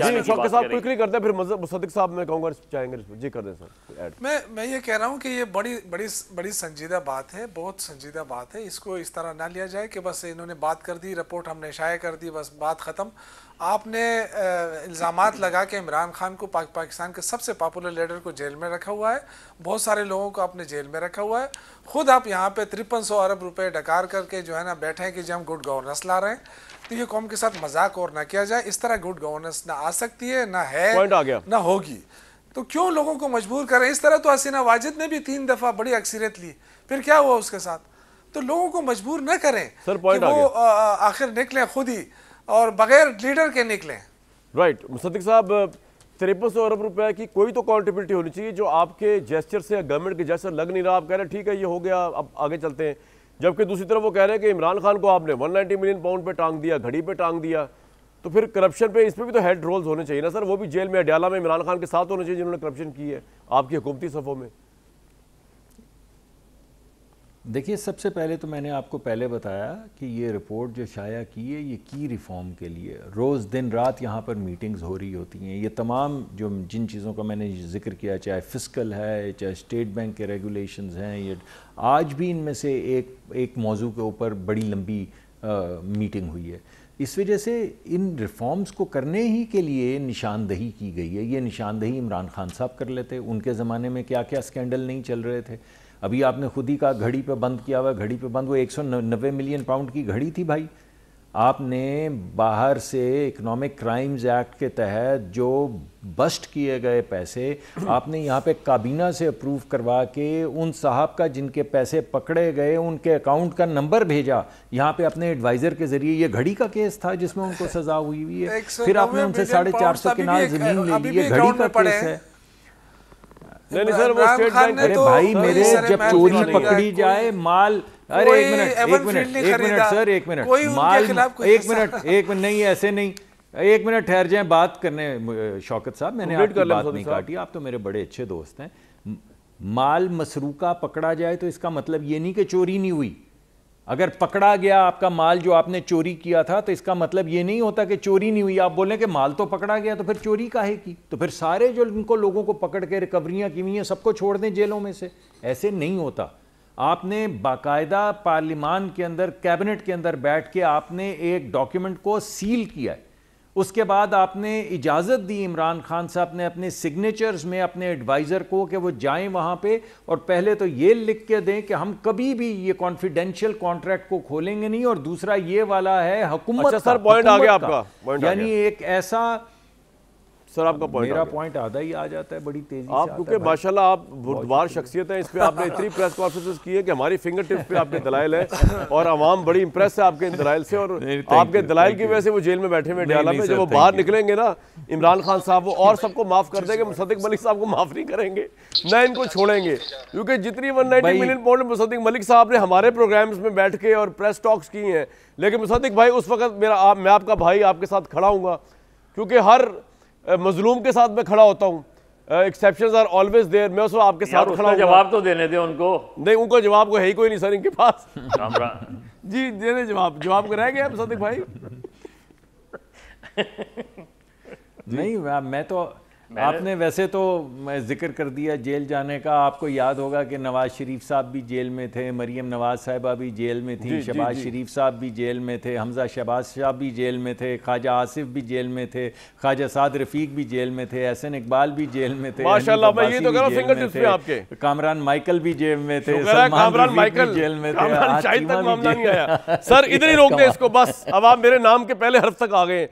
जी शौक के साथ क्विकली करते हैं, फिर मुसद्दिक साहब मैं कहूँगा चाहेंगे जी कर दें सर। मैं ये कह रहा हूँ कि ये बड़ी संजीदा बात है, बहुत संजीदा बात है। इसको इस तरह ना लिया जाए कि बस इन्होंने बात कर दी, रिपोर्ट हमने शाया कर दी, बस बात ख़त्म। आपने इल्ज़ामात लगा के इमरान खान को पाकिस्तान के सबसे पॉपुलर लीडर को जेल में रखा हुआ है, बहुत सारे लोगों को आपने जेल में रखा हुआ है। ख़ुद आप यहाँ पे 5300 अरब रुपए डकार करके जो है ना बैठे हैं कि जो हम गुड गवर्नेंस ला रहे हैं। तो ये कौम के साथ मजाक और ना किया जाए। इस तरह गुड गवर्नेंस ना आ सकती है, ना है, पॉइंट आ गया, ना होगी। तो क्यों लोगों को मजबूर करें इस तरह? तो हसीना वाजिद ने भी 3 दफ़ा बड़ी अक्सरियत ली, फिर क्या हुआ उसके साथ? तो लोगों को मजबूर न करें सर, कि वो आखिर निकलें खुद ही और बगैर लीडर के निकलें। राइट मुसद्दिक साहब, 5300 अरब रुपए की कोई तो अकाउंटेबिलिटी होनी चाहिए। जो आपके जेस्चर से गवर्नमेंट के जेस्चर लग नहीं रहा, आप कह रहे हैं ठीक है ये हो गया अब आगे चलते हैं, जबकि दूसरी तरफ वो कह रहे हैं कि इमरान खान को आपने 190 मिलियन पाउंड पे टांग दिया, घड़ी पे टांग दिया। तो फिर करप्शन पे इस पे भी तो हेड रोल्स होने चाहिए ना सर। वो भी जेल में अडयाला में इमरान खान के साथ होने चाहिए जिन्होंने करप्शन की है आपकी हुकूमती सफ़ों में। देखिए, सबसे पहले तो मैंने आपको पहले बताया कि ये रिपोर्ट जो शाया की है ये की रिफॉर्म के लिए रोज़ दिन रात यहाँ पर मीटिंग्स हो रही होती हैं। ये तमाम जो जिन चीज़ों का मैंने जिक्र किया, चाहे फिस्कल है, चाहे स्टेट बैंक के रेगुलेशंस हैं, ये आज भी इनमें से एक मौजू के ऊपर बड़ी लंबी मीटिंग हुई है। इस वजह से इन रिफॉर्म्स को करने ही के लिए निशानदही की गई है। ये निशानदही इमरान खान साहब कर लेते, उनके ज़माने में क्या क्या स्कैंडल नहीं चल रहे थे। अभी आपने खुद ही कहा घड़ी पे बंद किया हुआ, घड़ी पे बंद, वो 190 मिलियन पाउंड की घड़ी थी भाई। आपने बाहर से इकोनॉमिक क्राइम्स एक्ट के तहत जो बस्ट किए गए पैसे आपने यहाँ पे काबीना से अप्रूव करवा के उन साहब का जिनके पैसे पकड़े गए उनके अकाउंट का नंबर भेजा यहाँ पे अपने एडवाइज़र के ज़रिए। ये घड़ी का केस था जिसमें उनको सज़ा हुई है। फिर आपने उनसे 450 कनाल ज़मीन ले ली, ये घड़ी का केस है। नहीं सर, वो स्टेट बैंक, अरे भाई मेरे जब चोरी पकड़ी जाए माल, अरे एक मिनट सर, एक मिनट माल, एक मिनट नहीं, ऐसे नहीं, एक मिनट ठहर जाएं, बात करने। शौकत साहब, मैंने आपकी बात नहीं काटी, आप तो मेरे बड़े अच्छे दोस्त हैं। माल मसरूका पकड़ा जाए तो इसका मतलब ये नहीं कि चोरी नहीं हुई। अगर पकड़ा गया आपका माल जो आपने चोरी किया था तो इसका मतलब ये नहीं होता कि चोरी नहीं हुई। आप बोलें कि माल तो पकड़ा गया तो फिर चोरी काहे की? तो फिर सारे जो इनको लोगों को पकड़ के रिकवरियां की हुई हैं सबको छोड़ दें जेलों में से। ऐसे नहीं होता। आपने बाकायदा पार्लियामान के अंदर, कैबिनेट के अंदर बैठ के आपने एक डॉक्यूमेंट को सील किया है। उसके बाद आपने इजाज़त दी इमरान खान साहब ने अपने सिग्नेचर्स में अपने एडवाइज़र को कि वो जाएं वहाँ पे और पहले तो ये लिख के दें कि हम कभी भी ये कॉन्फिडेंशियल कॉन्ट्रैक्ट को खोलेंगे नहीं, और दूसरा ये वाला है हुकूमत। अच्छा सर, पॉइंट आ गया आपका, यानी एक ऐसा सर आपका पॉइंट, मेरा पॉइंट आधा ही आ जाता है बड़ी तेजी आप, क्योंकि माशाल्लाह आप बुर्दबार शख्सियत हैं। इस पे आपने इतनी प्रेस कॉन्फ्रेंसेस की है कि हमारी फिंगर टिप्स पे आपके दलाइल है और आवाम बड़ी इंप्रेस है आपके दलाइल से। और आपके दलाइल की वजह से वो जेल में बैठे हुए अडयाला में, जब वो बाहर निकलेंगे ना इमरान खान साहब, वो और सबको माफ कर देंगे, मुसद्दिक मलिक साहब को माफ नहीं करेंगे, न इनको छोड़ेंगे। क्योंकि जितनी 190 मिलियन पाउंड मुसद्दिक मलिक साहब ने हमारे प्रोग्राम्स में बैठ के और प्रेस टॉक्स की हैं, लेकिन मुसद्दिक भाई उस वक्त मैं आपका भाई आपके साथ खड़ा हूँगा, क्योंकि हर मजलूम के साथ मैं खड़ा होता हूँ। Exceptions are always there. मैं उसको आपके साथ खड़ा हूँ। जवाब तो देने दे उनको। नहीं, उनको जवाब को है ही कोई नहीं सर इनके पास। जी देने जवाब को रह गया मुसद्दिक भाई। नहीं, मैं तो आपने वैसे तो जिक्र कर दिया जेल जाने का। आपको याद होगा कि नवाज शरीफ साहब भी जेल में थे, मरियम नवाज साहिबा भी जेल में थी, शहबाज शरीफ साहब भी जेल में थे, हमजा शहबाज साहब भी जेल में थे, ख्वाजा आसिफ भी जेल में थे, ख्वाजा साद रफीक भी जेल में थे, एहसन इकबाल भी जेल में थे, माशाल्लाह मैं ये तो कह रहा हूं फिंगर टिप्स पे आपके, कामरान माइकल भी जेल में थे, कामरान माइकल जेल में थे, शायद तक मामला नहीं आया। सर इधर ही रोक दे इसको बस। अब आप मेरे नाम के पहले हर्फ तक आ गए।